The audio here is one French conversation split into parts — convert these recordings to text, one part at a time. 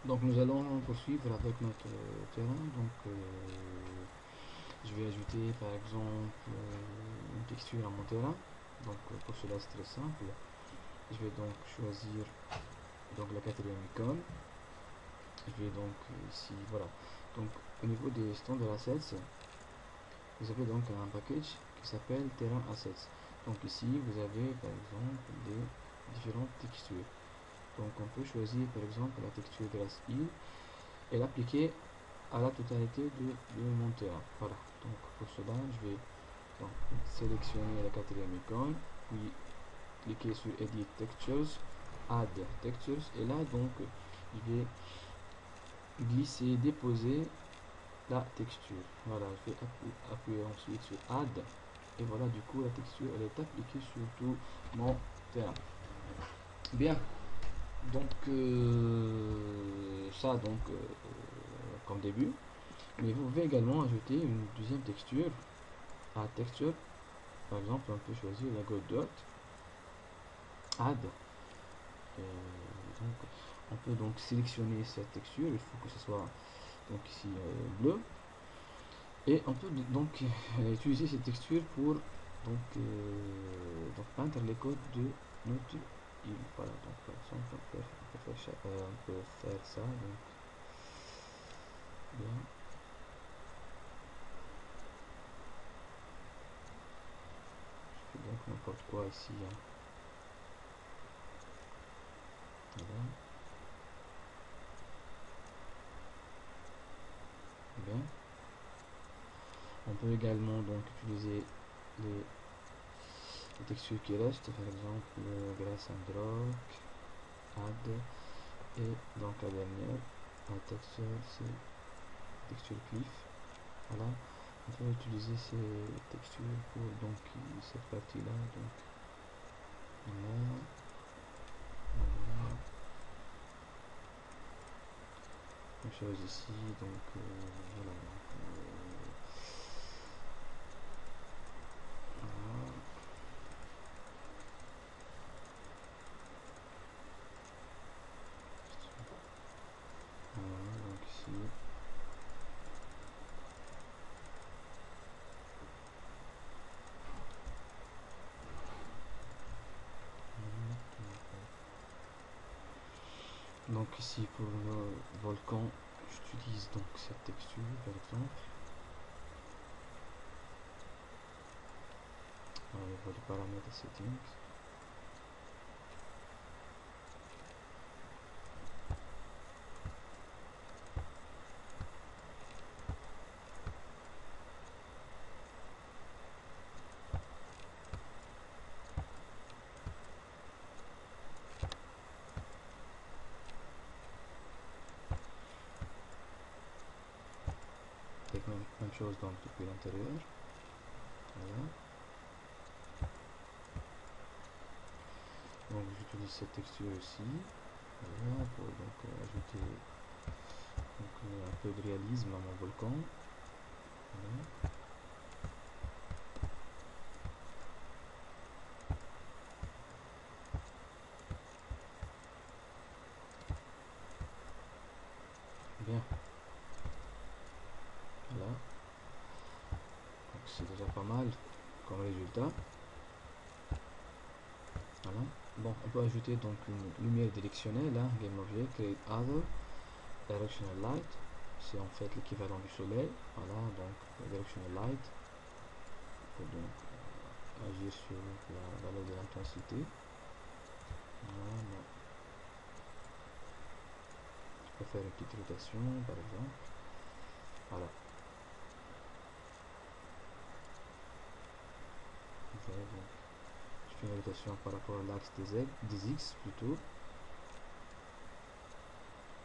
Donc nous allons poursuivre avec notre terrain. Donc je vais ajouter par exemple une texture à mon terrain. Donc pour cela c'est très simple. Je vais donc choisir donc la quatrième icône. Je vais donc ici, voilà. Donc au niveau des standard assets, vous avez donc un package qui s'appelle terrain assets. Donc ici vous avez par exemple des différentes textures. Donc on peut choisir par exemple la texture de la île et l'appliquer à la totalité de mon terrain. Voilà, donc pour cela je vais donc sélectionner la quatrième icône, puis cliquer sur Edit Textures, Add Textures, et là donc je vais glisser, déposer la texture. Voilà, je vais appuyer ensuite sur Add, et voilà, du coup la texture elle est appliquée sur tout mon terrain. Bien, donc ça donc comme début, mais vous pouvez également ajouter une deuxième texture à texture. Par exemple, on peut choisir la Godot, Add. Donc, on peut donc sélectionner cette texture. Il faut que ce soit donc ici bleu. Et on peut donc utiliser cette texture pour donc peindre les codes de notre île. Voilà, donc par exemple, on peut faire ça. Donc, bien. Je fais donc n'importe quoi ici. Hein. Voilà. Bien. On peut également donc utiliser les textures qui restent, par exemple Grass and Rock, Add, et donc la dernière, la texture, c'est texture Cliff. Voilà, on peut utiliser ces textures pour donc cette partie-là. Donc voilà, voilà. Même chose ici, donc voilà. Voilà. Voilà, donc ici. Donc ici pour le volcan, j'utilise donc cette texture par exemple. Au niveau des paramètres settings. Et même chose donc depuis l'intérieur. Voilà. Donc j'utilise cette texture aussi. Voilà, pour donc ajouter donc, un peu de réalisme à mon volcan. Voilà. Bien. Voilà. Donc c'est déjà pas mal comme résultat. Voilà. Bon, on peut ajouter donc une lumière directionnelle, hein, Game Object, Create Other, Directional Light. C'est en fait l'équivalent du soleil. Voilà, donc Directional Light pour donc agir sur la valeur de l'intensité. Voilà. Je peux faire une petite rotation par exemple. Voilà. Vous voyez, donc, je fais une rotation par rapport à l'axe des X plutôt.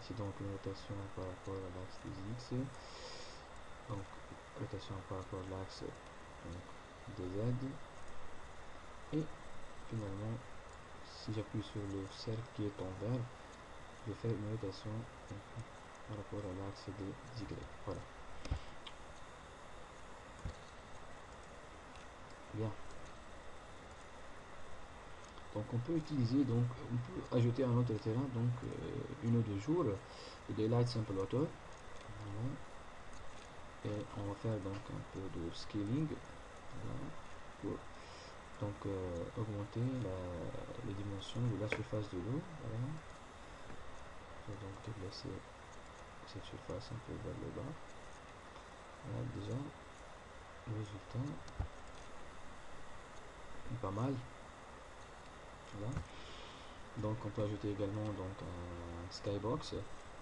Ici donc une rotation par rapport à l'axe des X. Donc rotation par rapport à l'axe des Z. Et finalement, si j'appuie sur le cercle qui est en vert, je vais faire une rotation par rapport à l'axe des Y. Voilà. Bien. Donc on peut utiliser, donc on peut ajouter un autre terrain, donc une ou deux jours, le daylight simple auto. Voilà. Et on va faire donc un peu de scaling, voilà, pour donc augmenter les dimensions de la surface de l'eau. Voilà. Je vais donc déplacer cette surface un peu vers le bas. Voilà, déjà le résultat est pas mal. Voilà. Donc on peut ajouter également donc un skybox.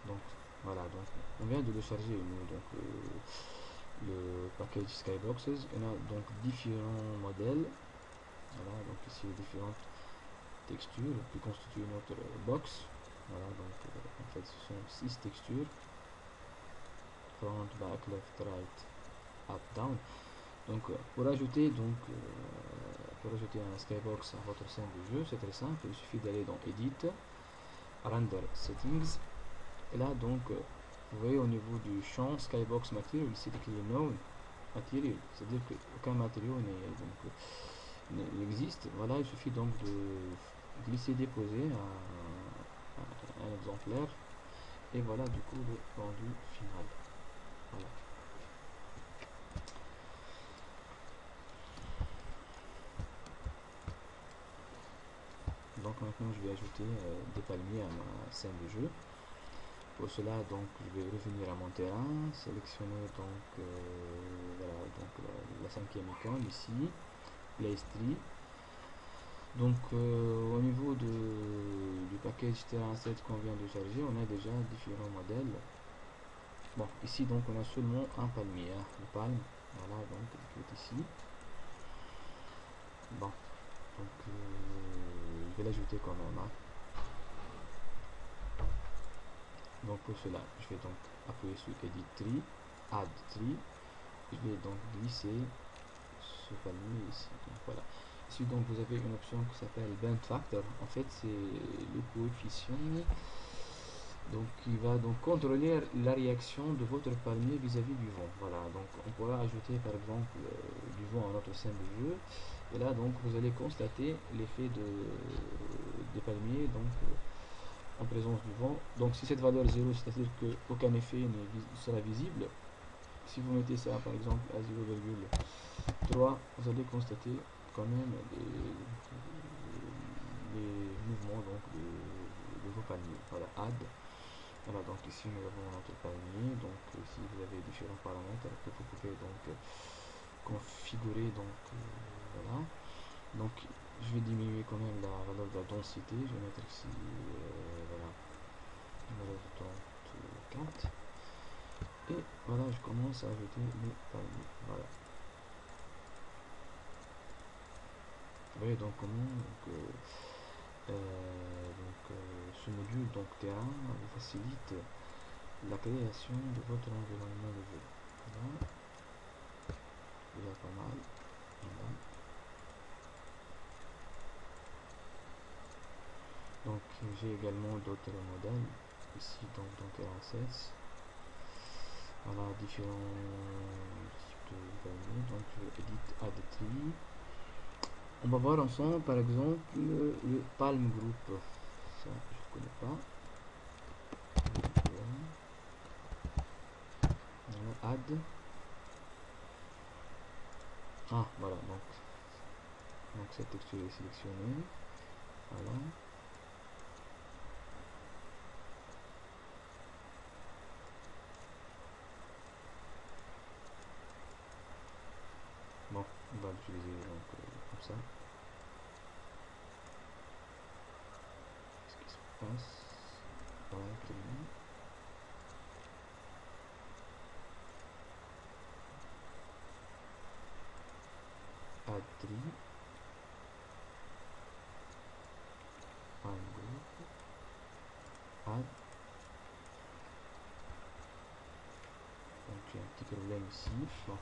Donc voilà, donc on vient de le charger nous, donc le package skyboxes. On a donc différents modèles. Voilà, donc ici les différentes textures qui constituent notre box. Voilà, donc en fait ce sont 6 textures: front, back, left, right, up, down. Donc pour ajouter un skybox à votre scène de jeu, c'est très simple. Il suffit d'aller dans Edit, Render Settings, et là donc vous voyez au niveau du champ Skybox Material, c'est écrit No Material, c'est-à-dire qu'aucun matériau n'existe. Voilà, il suffit donc de glisser déposer un exemplaire, et voilà du coup le rendu final. Voilà. Donc maintenant je vais ajouter des palmiers à ma scène de jeu. Pour cela donc je vais revenir à mon terrain, sélectionner donc voilà, donc la cinquième icône ici, Place Tree. Donc au niveau du package terrain 7 qu'on vient de charger, on a déjà différents modèles. Bon, ici donc on a seulement un palmier, hein, le palme, voilà, donc qui est ici. Bon, donc je vais l'ajouter quand même, hein. Donc pour cela, je vais donc appuyer sur Edit Tree, Add Tree. Je vais donc glisser ce palmier ici. Donc voilà. Ici donc vous avez une option qui s'appelle Bend Factor. En fait c'est le coefficient donc qui va donc contrôler la réaction de votre palmier vis-à-vis du vent. Voilà, donc on pourra ajouter par exemple du vent à notre scène de jeu. Et là donc vous allez constater l'effet des palmiers donc en présence du vent. Donc si cette valeur 0, c'est-à-dire qu'aucun effet ne sera visible, si vous mettez ça par exemple à 0,3, vous allez constater quand même les mouvements donc de vos palmiers. Voilà, add. Voilà, donc ici nous avons notre palmier. Donc ici vous avez différents paramètres que vous pouvez donc configurer. Donc voilà. Donc je vais diminuer quand même la valeur de la densité. Je vais mettre ici voilà, une valeur de 34. Et voilà, je commence à ajouter les palmiers. Voilà. Vous voyez donc comment ce module donc terrain vous facilite la création de votre environnement de jeu. Voilà. Déjà pas mal. Voilà. Donc j'ai également d'autres modèles ici donc dans terrain 7. Voilà, différents types de palmiers. Donc je edit Add Tree. On va voir ensemble par exemple le Palm Group. Ça je ne connais pas. Voilà, add. Ah voilà, donc cette texture est sélectionnée. Voilà. Bon, on va l'utiliser donc comme ça. Qu'est-ce qui se passe? Voilà, très bien. Add tree. Palm Group. Add. Donc j'ai un petit problème ici. Bon.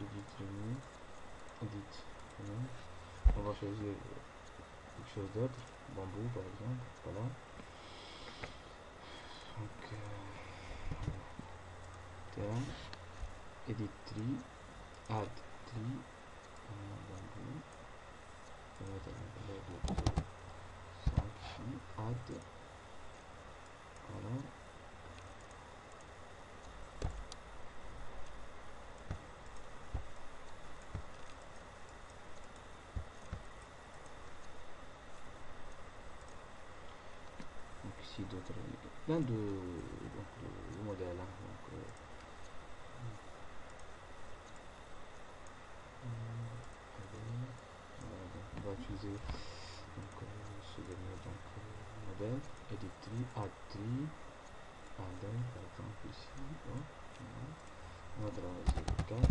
Edit remove. Edit remove. On va choisir quelque chose d'autre. Bambou par exemple. Voilà. Donc terrain. Edit tree. Add tree. bambou. Je vais mettre un modèle de 5 ici, add, voilà. Donc ici d'autres, plein de modèles, hein. Donc, voilà, donc on va utiliser donc, ce dernier modèle, edit tree, add tree, add par exemple ici, oh, voilà. On va dans 04,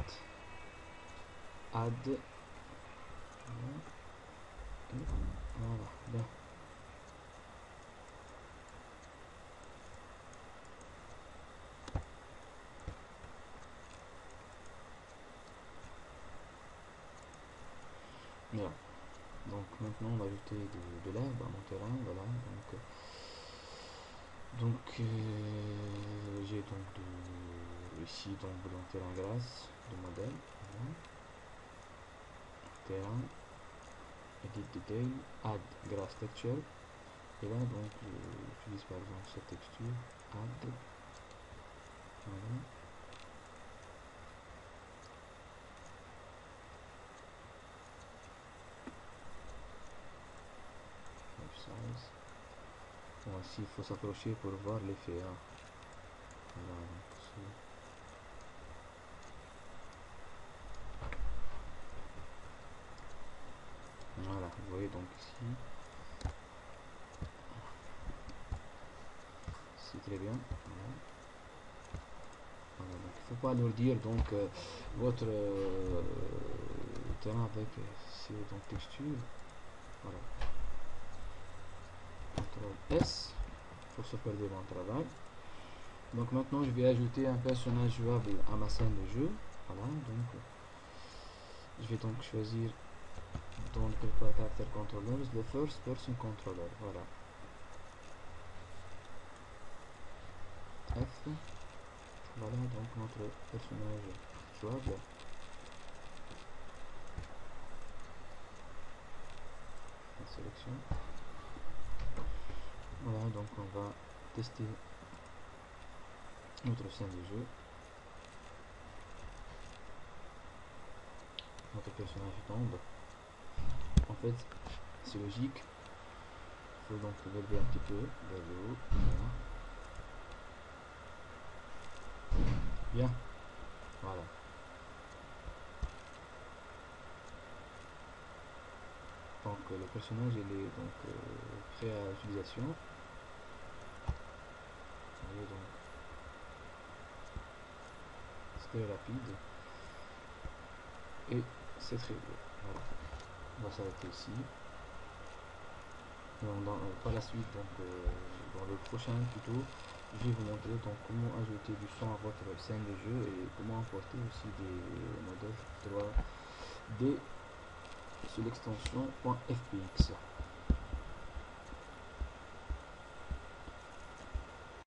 add, voilà, et voilà, bien. Voilà. Donc maintenant on va ajouter de l'herbe à mon terrain, voilà. J'ai donc ici donc dans terrain grasse de modèle, voilà. Terrain, edit detail, add grass texture, et là donc j'utilise par exemple cette texture, add, voilà. Size. Bon, ici il faut s'approcher pour voir l'effet, hein. Voilà, donc ici. Voilà, vous voyez donc ici. C'est très bien. Voilà. Voilà, donc il ne faut pas leur dire donc votre terrain avec ces donc textures. Voilà. CTRL S pour sauvegarder mon travail. Donc maintenant je vais ajouter un personnage jouable à ma scène de jeu. Voilà, donc je vais donc choisir dans le Prepare Character Controllers le First Person Controller. Voilà. F. Voilà donc notre personnage jouable. La sélection. Voilà, donc on va tester notre scène de jeu. Notre personnage tombe. En fait, c'est logique. Il faut donc lever un petit peu vers le haut. Voilà. Bien. Voilà. Donc le personnage il est donc prêt à l'utilisation. Vous voyez donc c'est très rapide et c'est très beau. Voilà. On va s'arrêter ici. Par la suite donc dans le prochain tuto je vais vous montrer donc comment ajouter du son à votre scène de jeu et comment importer aussi des modèles 3D sur l'extension .fpx.